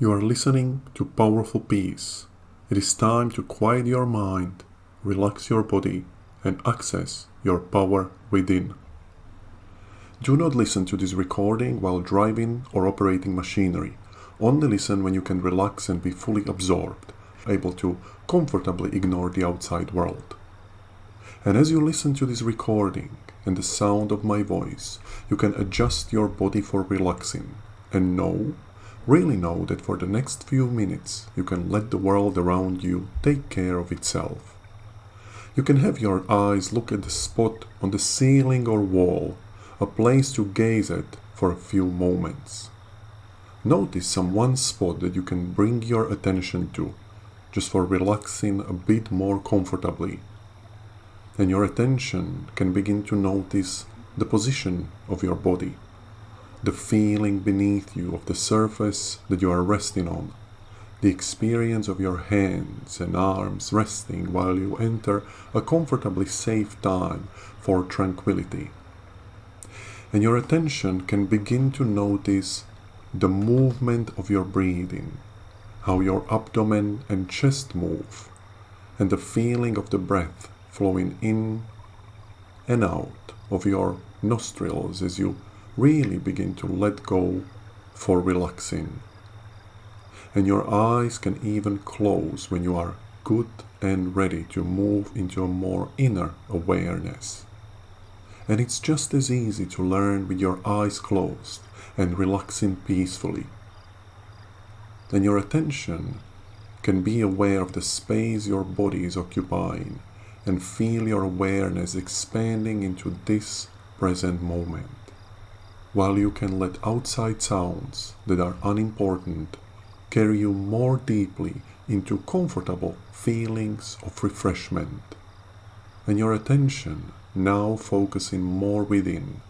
You are listening to Powerful Peace. It is time to quiet your mind, relax your body, and access your power within. Do not listen to this recording while driving or operating machinery. Only listen when you can relax and be fully absorbed, able to comfortably ignore the outside world. And as you listen to this recording and the sound of my voice, you can adjust your body for relaxing and really know that for the next few minutes you can let the world around you take care of itself. You can have your eyes look at the spot on the ceiling or wall, a place to gaze at for a few moments. Notice some one spot that you can bring your attention to, just for relaxing a bit more comfortably. And your attention can begin to notice the position of your body, the feeling beneath you of the surface that you are resting on, the experience of your hands and arms resting while you enter a comfortably safe time for tranquility. And your attention can begin to notice the movement of your breathing, how your abdomen and chest move, and the feeling of the breath flowing in and out of your nostrils as you really begin to let go for relaxing. And your eyes can even close when you are good and ready to move into a more inner awareness. And it's just as easy to learn with your eyes closed and relaxing peacefully. And your attention can be aware of the space your body is occupying and feel your awareness expanding into this present moment, while you can let outside sounds that are unimportant carry you more deeply into comfortable feelings of refreshment. And your attention, now focusing more within,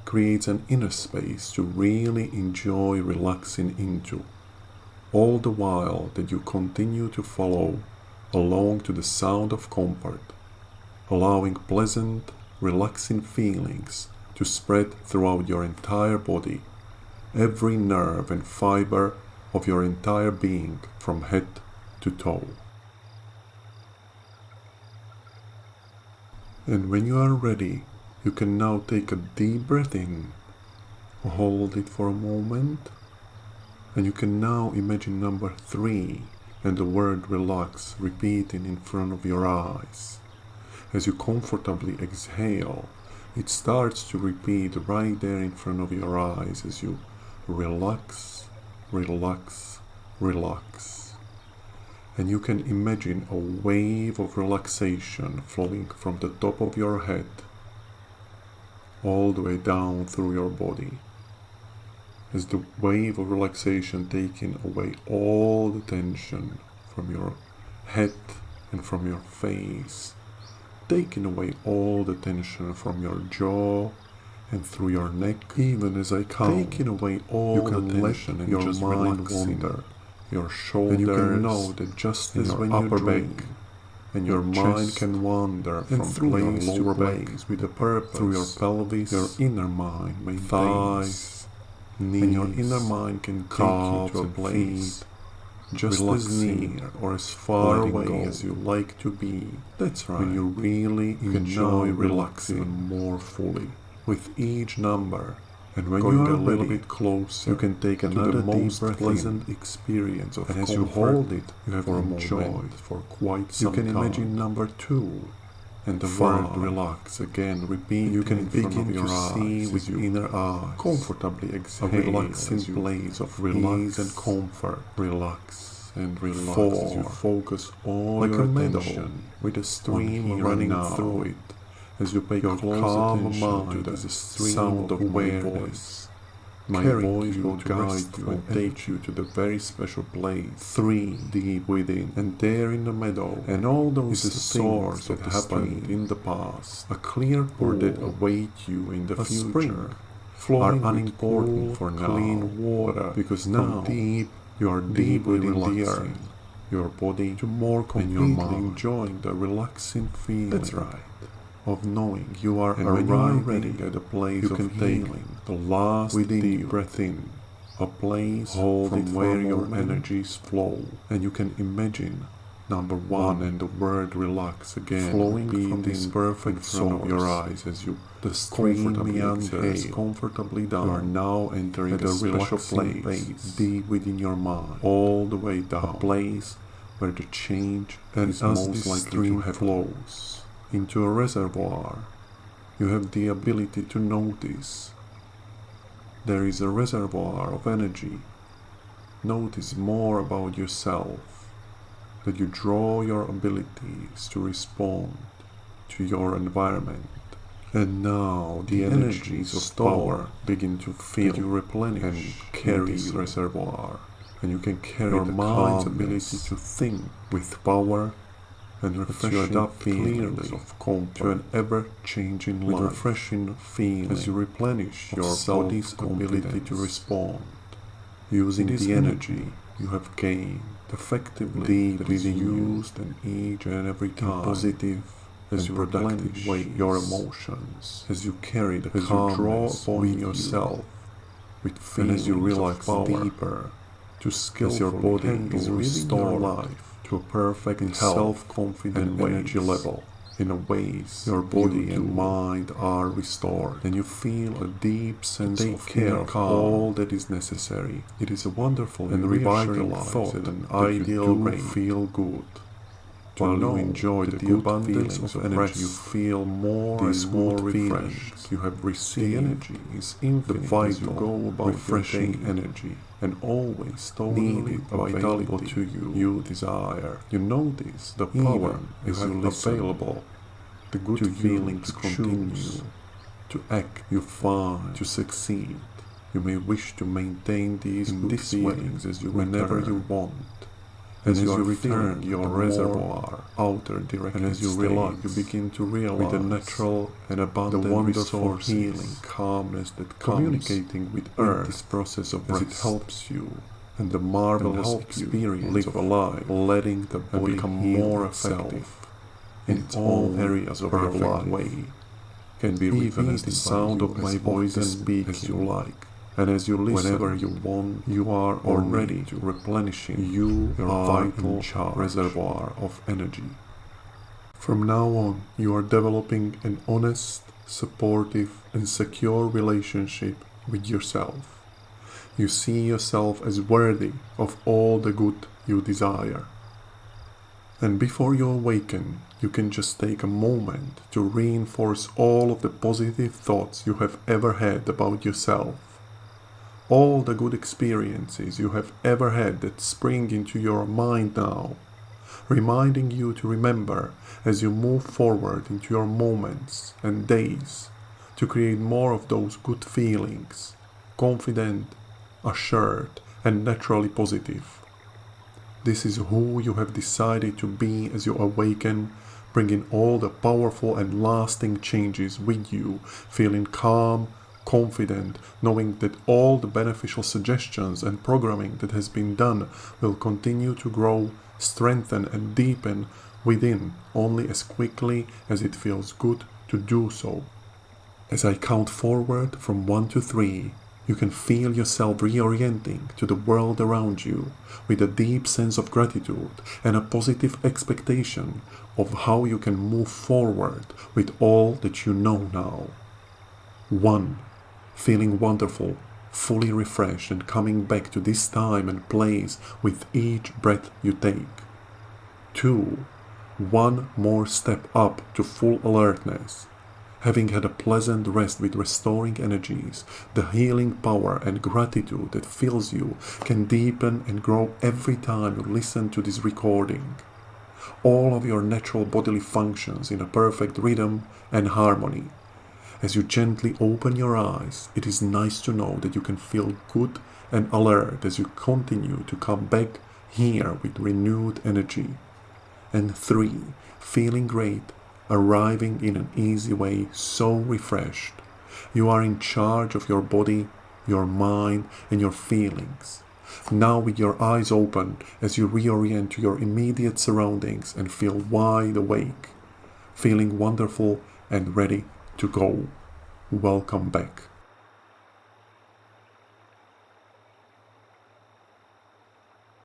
creates an inner space to really enjoy relaxing into, all the while that you continue to follow along to the sound of comfort, allowing pleasant, relaxing feelings to spread throughout your entire body, every nerve and fiber of your entire being from head to toe. And when you are ready, you can now take a deep breath in, hold it for a moment, and you can now imagine number 3 and the word relax repeating in front of your eyes. As you comfortably exhale, it starts to repeat right there in front of your eyes as you relax, relax, relax. And you can imagine a wave of relaxation flowing from the top of your head all the way down through your body, as the wave of relaxation taking away all the tension from your head and from your face, taking away all the tension from your jaw and through your neck, even as I count, taking away all the tension and your just mind wander, your shoulders, and you can know that just as when you dream, and your mind can wander from place to place with a purpose, through your pelvis, your inner mind, thighs, knees, and your inner mind can take you to a place just as near or as far away as you like to be. That's right. When you really enjoy relaxing more fully with each number. And when you are a little bit closer, you can take another most pleasant experience of comfort. And as you hold it, you have enjoyed for quite some time. You can imagine number 2 and the word relax again repeat. You can begin to see with your inner eyes comfortably exhale, a relaxing place of relax and comfort. Relax and relax as you focus all like your attention with a stream running through it. As you pay close attention to the sound of my voice, my voice will guide you and take you to the very special place 3 deep within, and there in the meadow, and all those things that happened in the past, a clear pool that await you in the future, are unimportant for now, clean water, because now deep you are deeply relaxing your body to more completely enjoying the relaxing feeling. That's right. Of knowing you are arriving at a place of healing, the last deep breath in, a place from where your energies flow, and you can imagine number one and the word relax again flowing from this perfect front of your eyes as you the stream meanders comfortably down. You are now entering a special place deep within your mind, all the way down, a place where the change and is as this stream flows into a reservoir, you have the ability to notice there is a reservoir of energy. Notice more about yourself, that you draw your abilities to respond to your environment. And now the energies of power begin to fill you, replenish and carry this reservoir. And you can carry your mind's ability to think with power and refreshing feelings of comfort to an ever-changing life, with refreshing feelings as you replenish your body's ability to respond, using the energy you have gained effectively that is used in each and every time, positive as you replenish your emotions, as you carry the calmness upon yourself with feelings, and as you relax deeper to skillfully your body is restored life to a perfect and self-confident energy level. In a ways, your body and mind are restored, and you feel a deep sense of care of all that is necessary. It is a wonderful and revitalizing thought and ideal way to feel good. While you enjoy the abundance of energy, you feel more and more refreshed. You have received the energy is infinite, the vital, go about refreshing energy, and always totally available to you. You desire. You notice the power is available. The good feelings continue to act. You find to succeed. You may wish to maintain these good feelings as you whenever you want. As you return your reservoir outer direction, and as you relax, you begin to realize with the natural and abundant the wonderful healing calmness that communicating with earth, this process of as it helps you, and the marvelous experience live alive, letting the body become more effective in its own areas of your life way, can be even as the sound of my voice and speak as you like. And as you listen, whenever you want, you are already to replenishing your vital reservoir of energy. From now on, you are developing an honest, supportive, and secure relationship with yourself. You see yourself as worthy of all the good you desire. And before you awaken, you can just take a moment to reinforce all of the positive thoughts you have ever had about yourself. All the good experiences you have ever had that spring into your mind now, reminding you to remember as you move forward into your moments and days to create more of those good feelings, confident, assured, and naturally positive. This is who you have decided to be as you awaken, bringing all the powerful and lasting changes with you, feeling calm, confident, knowing that all the beneficial suggestions and programming that has been done will continue to grow, strengthen, and deepen within only as quickly as it feels good to do so. As I count forward from 1 to 3, you can feel yourself reorienting to the world around you with a deep sense of gratitude and a positive expectation of how you can move forward with all that you know now. 1. Feeling wonderful, fully refreshed and coming back to this time and place with each breath you take. 2. One more step up to full alertness. Having had a pleasant rest with restoring energies, the healing power and gratitude that fills you can deepen and grow every time you listen to this recording. All of your natural bodily functions in a perfect rhythm and harmony. As you gently open your eyes, it is nice to know that you can feel good and alert as you continue to come back here with renewed energy. And 3. Feeling great, arriving in an easy way, so refreshed. You are in charge of your body, your mind, and your feelings. Now with your eyes open as you reorient to your immediate surroundings and feel wide awake, feeling wonderful and ready to go. Welcome back.